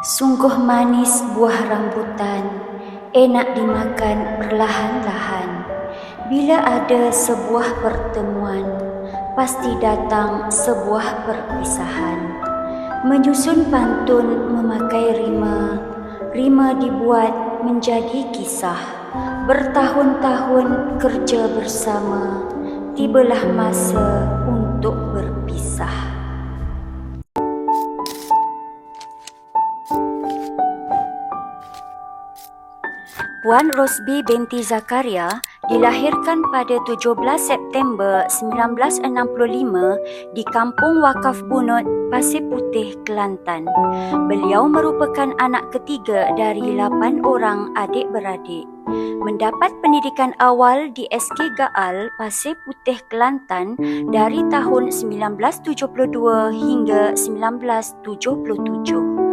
Sungguh manis buah rambutan, enak dimakan perlahan-lahan. Bila ada sebuah pertemuan, pasti datang sebuah perpisahan. Menyusun pantun memakai rima, rima dibuat menjadi kisah. Bertahun-tahun kerja bersama, tibalah masa untuk berpisah. Puan Rosby binti Zakaria dilahirkan pada 17 September 1965 di Kampung Wakaf Bunut, Pasir Putih, Kelantan. Beliau merupakan anak ketiga dari 8 orang adik-beradik. Mendapat pendidikan awal di SK Gaal, Pasir Putih, Kelantan dari tahun 1972 hingga 1977.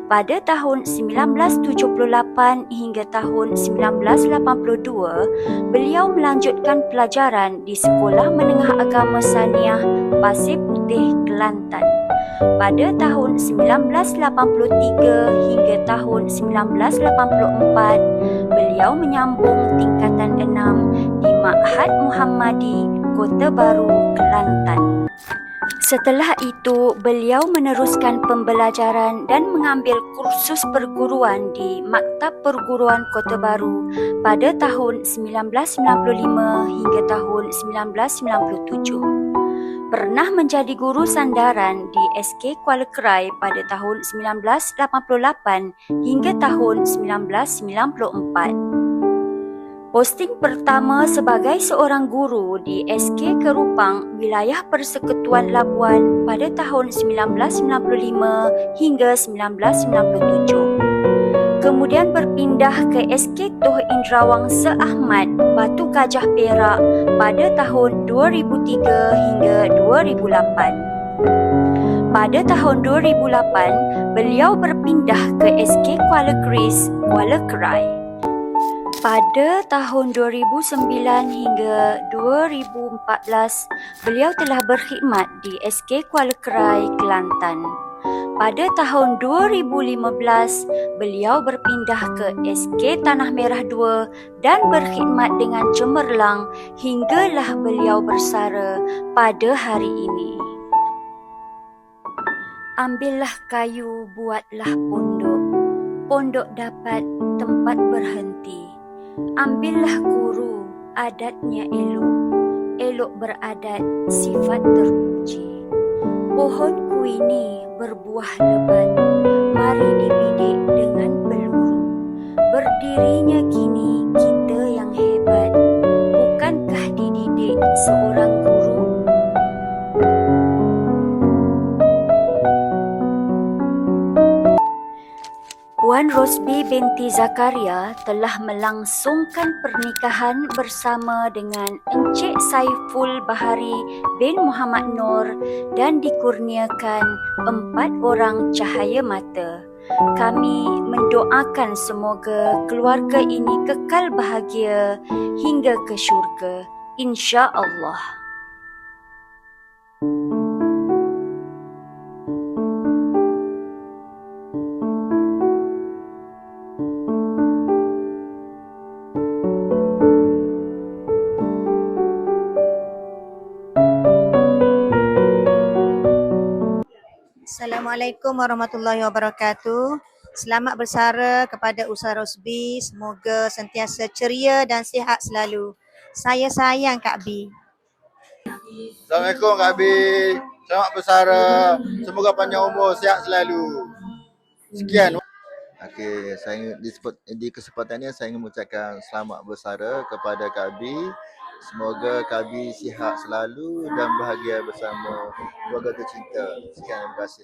Pada tahun 1978 hingga tahun 1982, beliau melanjutkan pelajaran di Sekolah Menengah Agama Saniah Pasir Putih, Kelantan. Pada tahun 1983 hingga tahun 1984, beliau menyambung tingkatan 6 di Ma'had Muhammadi, Kota Baru, Kelantan. Setelah itu, beliau meneruskan pembelajaran dan mengambil kursus perguruan di Maktab Perguruan Kota Baru pada tahun 1995 hingga tahun 1997. Pernah menjadi guru sandaran di SK Kuala Krai pada tahun 1988 hingga tahun 1994. Posting pertama sebagai seorang guru di SK Kerupang, Wilayah Persekutuan Labuan pada tahun 1995 hingga 1997. Kemudian berpindah ke SK Toh Indrawang Seahmad, Batu Gajah Perak pada tahun 2003 hingga 2008. Pada tahun 2008, beliau berpindah ke SK Kuala Kris, Kuala Krai. Pada tahun 2009 hingga 2014, beliau telah berkhidmat di SK Kuala Krai, Kelantan. Pada tahun 2015, beliau berpindah ke SK Tanah Merah 2 dan berkhidmat dengan cemerlang hinggalah beliau bersara pada hari ini. Ambillah kayu, buatlah pondok. Pondok dapat tempat berhenti. Ambillah guru, adatnya elok. Elok beradat, sifat terpuji. Pohonku ini berbuah lebat. Mari dibidik dengan peluru. Berdirinya kini kita yang hebat. Bukankah dididik seorang guru? Puan Rosby binti Zakaria telah melangsungkan pernikahan bersama dengan Encik Saiful Bahari bin Muhammad Noor dan dikurniakan 4 orang cahaya mata. Kami mendoakan semoga keluarga ini kekal bahagia hingga ke syurga, insya-Allah. Assalamualaikum warahmatullahi wabarakatuh. Selamat bersara kepada Ustaz Rosby. Semoga sentiasa ceria dan sihat selalu. Saya sayang Kak B. Assalamualaikum Kak B. Selamat bersara. Semoga panjang umur, sihat selalu. Sekian. Okey, saya di kesempatan ini saya ingin mengucapkan selamat bersara kepada Kak B. Semoga Kak B sihat selalu dan bahagia bersama keluarga tercinta. Sekian, terima kasih.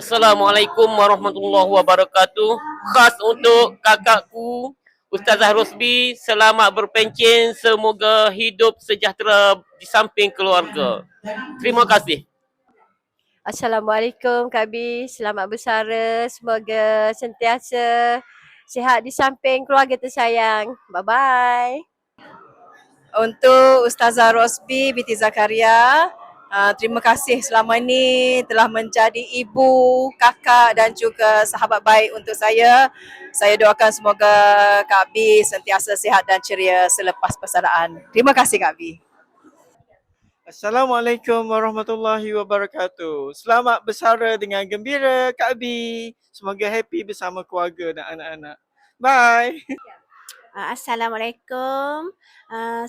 Assalamualaikum warahmatullahi wabarakatuh. Khas untuk kakakku Ustazah Rosby, selamat berpencen, semoga hidup sejahtera di samping keluarga. Terima kasih. Assalamualaikum Kak B, selamat bersara, semoga sentiasa sihat di samping keluarga tersayang. Bye-bye. Untuk Ustazah Rosby binti Zakaria, Terima kasih selama ini telah menjadi ibu, kakak dan juga sahabat baik untuk saya. Saya doakan semoga Kak Bi sentiasa sihat dan ceria selepas persalinan. Terima kasih Kak Bi. Assalamualaikum warahmatullahi wabarakatuh. Selamat bersara dengan gembira Kak Bi. Semoga happy bersama keluarga dan anak-anak. Bye. Assalamualaikum.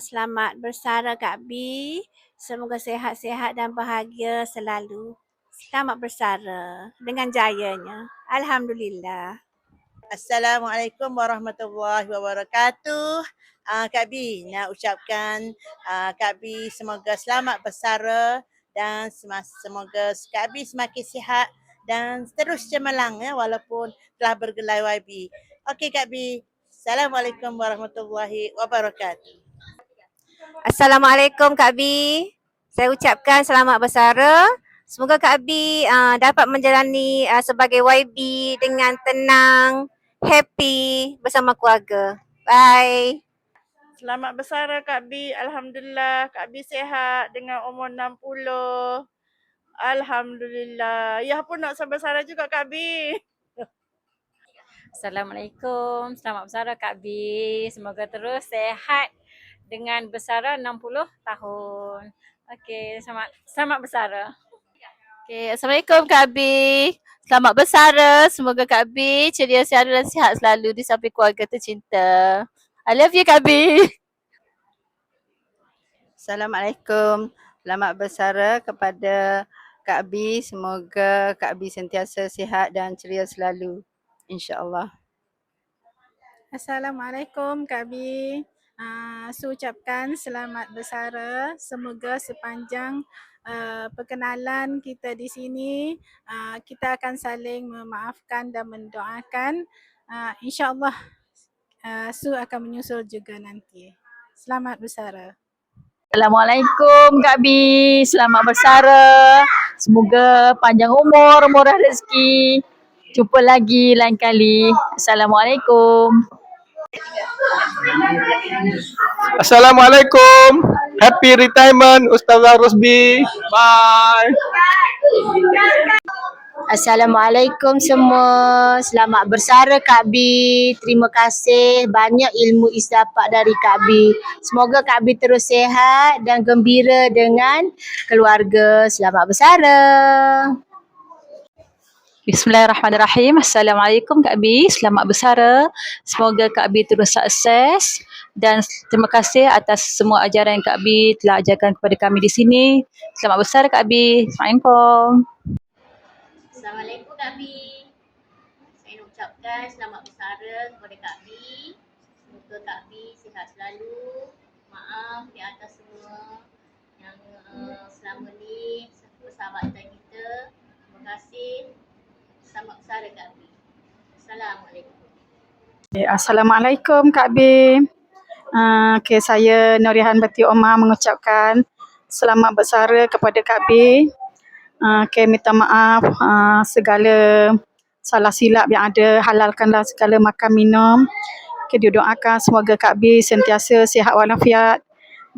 Selamat bersara Kak Bi. Semoga sehat-sehat dan bahagia selalu. Selamat bersara dengan jayanya. Alhamdulillah. Assalamualaikum warahmatullahi wabarakatuh. Kak Bi nak ucapkan Kak Bi semoga selamat bersara dan semoga Kak Bi semakin sihat dan terus cemerlang ya walaupun telah bergelai YB. Okey Kak Bi. Assalamualaikum warahmatullahi wabarakatuh. Assalamualaikum Kak Bi. Saya ucapkan selamat bersara. Semoga Kak Bi dapat menjalani sebagai YB dengan tenang, happy bersama keluarga. Bye. Selamat bersara Kak Bi. Alhamdulillah Kak Bi sihat dengan umur 60. Alhamdulillah. Ya pun nak bersara juga Kak Bi. Assalamualaikum. Selamat bersara Kak Bi. Semoga terus sihat dengan bersara 60 tahun. Okey, selamat bersara. Okay, Assalamualaikum Kak Bi. Selamat bersara. Semoga Kak Bi ceria, sihat dan sihat selalu di samping keluarga tercinta. I love you Kak Bi. Assalamualaikum. Selamat bersara kepada Kak Bi. Semoga Kak Bi sentiasa sihat dan ceria selalu. InsyaAllah. Assalamualaikum Kak Bi. Saya ucapkan selamat bersara. Semoga sepanjang perkenalan kita di sini, kita akan saling memaafkan dan mendoakan. InsyaAllah Su akan menyusul juga nanti. Selamat bersara. Assalamualaikum Kak Bi. Selamat bersara. Semoga panjang umur, murah rezeki. Jumpa lagi lain kali. Assalamualaikum. Assalamualaikum. Happy retirement Ustazah Rosbi. Bye. Assalamualaikum semua. Selamat bersara Kak Bi. Terima kasih banyak ilmu dapat dari Kak Bi. Semoga Kak Bi terus sihat dan gembira dengan keluarga. Selamat bersara. Bismillahirrahmanirrahim. Assalamualaikum Kak Bi. Selamat bersara. Semoga Kak Bi terus sukses dan terima kasih atas semua ajaran yang Kak Bi telah ajarkan kepada kami di sini. Selamat bersara Kak Bi. Assalamualaikum. Assalamualaikum Kak Bi. Saya nak ucapkan selamat bersara kepada Kak Bi. Semoga Kak Bi sihat selalu. Maaf di atas semua yang selama ni persahabatan kita. Terima kasih. Selamat bersara Kak Bi. Assalamualaikum. Assalamualaikum Kak Bi. Saya Nurihan Bati Omar mengucapkan selamat bersara kepada Kak Bi. Minta maaf segala salah silap yang ada, halalkanlah segala makan minum. Didoakan semoga Kak Bi sentiasa sihat walafiat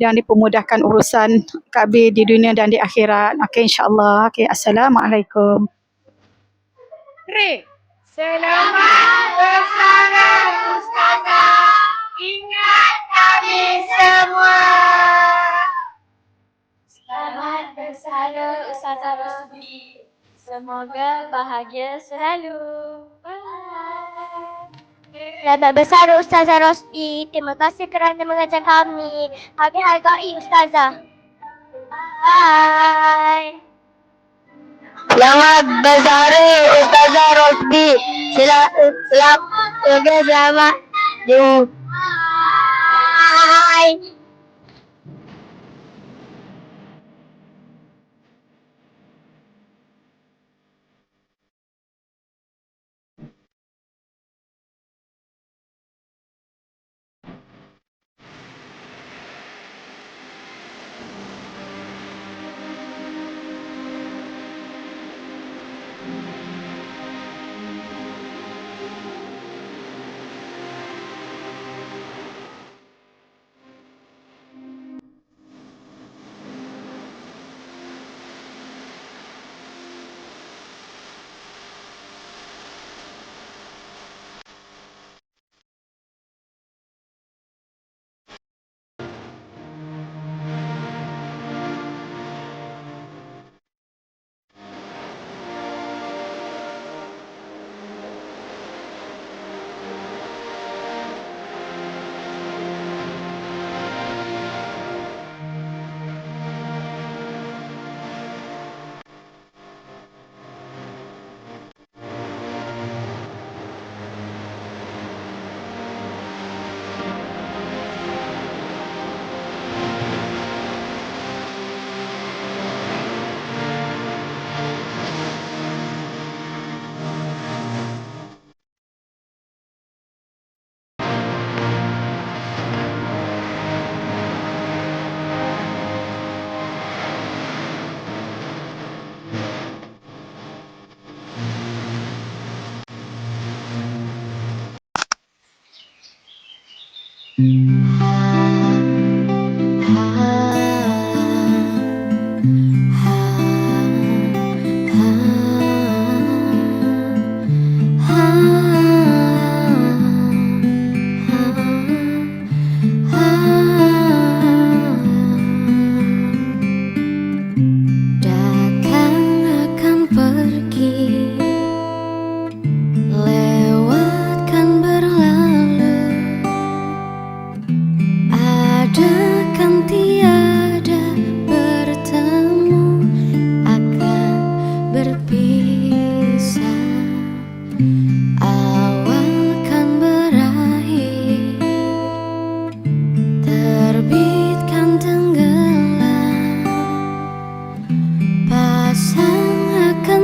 dan dipermudahkan urusan Kak Bi di dunia dan di akhirat. InsyaAllah. Assalamualaikum. Selamat bersara Ustazah. Ingat kami semua. Selamat bersara Ustazah Rosbi. Semoga bahagia selalu. Selamat bersara Ustazah Rosbi. Terima kasih kerana mengajar kami. Kami hargai Ustazah. Bye. Selamat bersara Ustazah Rosbi. Selamat jumpa. Bye.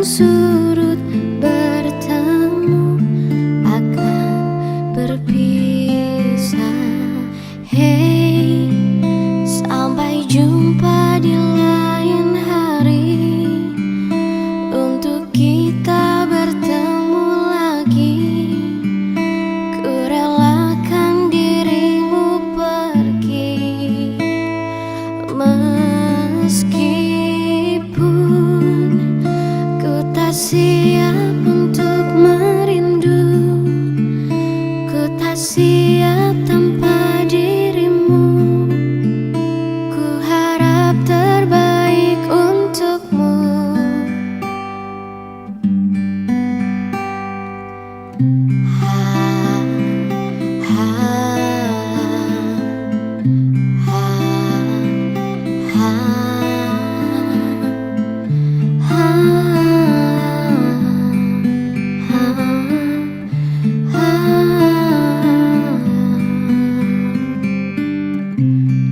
surut bertemu akan berpisah. Hey, sampai jumpa di lain hari untuk kita bertemu lagi. Ku relakan dirimu pergi meskipun ku tak siap untuk merindu. Ku tak siap tanpa dirimu. Ku harap terbaik untukmu.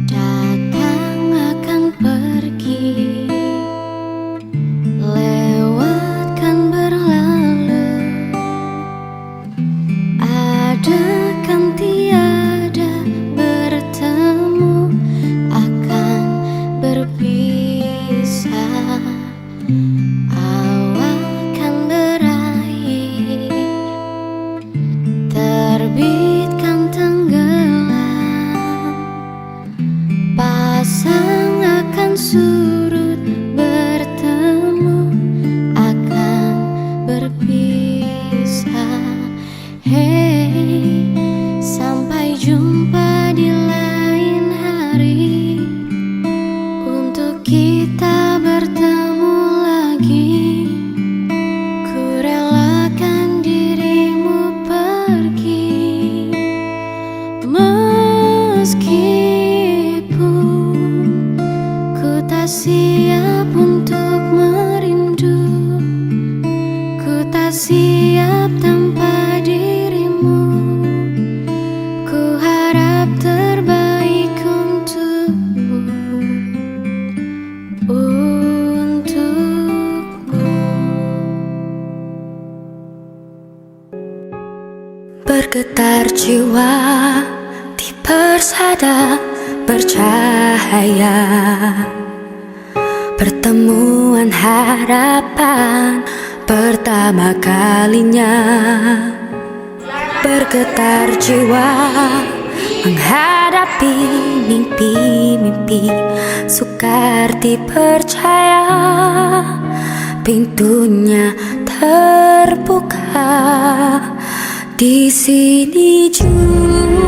Datang akan pergi, lewatkan berlalu. Ada kan tiada bertemu akan berpisah. Awal kan berakhir, terbit kan tenggelam. Pasang akan surut bertemu akan berpisah. Hey, sampai jumpa di lain hari untuk kita bertemu lagi. Ku relakan dirimu pergi meskipun ku tak siap untuk merindu. Ku tak siap tanpa dirimu. Ku harap terbaik untukmu. Bergetar jiwa di persada bercahaya, pertemuan harapan pertama kalinya. Bergetar jiwa menghadapi mimpi-mimpi, sukar dipercaya pintunya terbuka. Di sini juga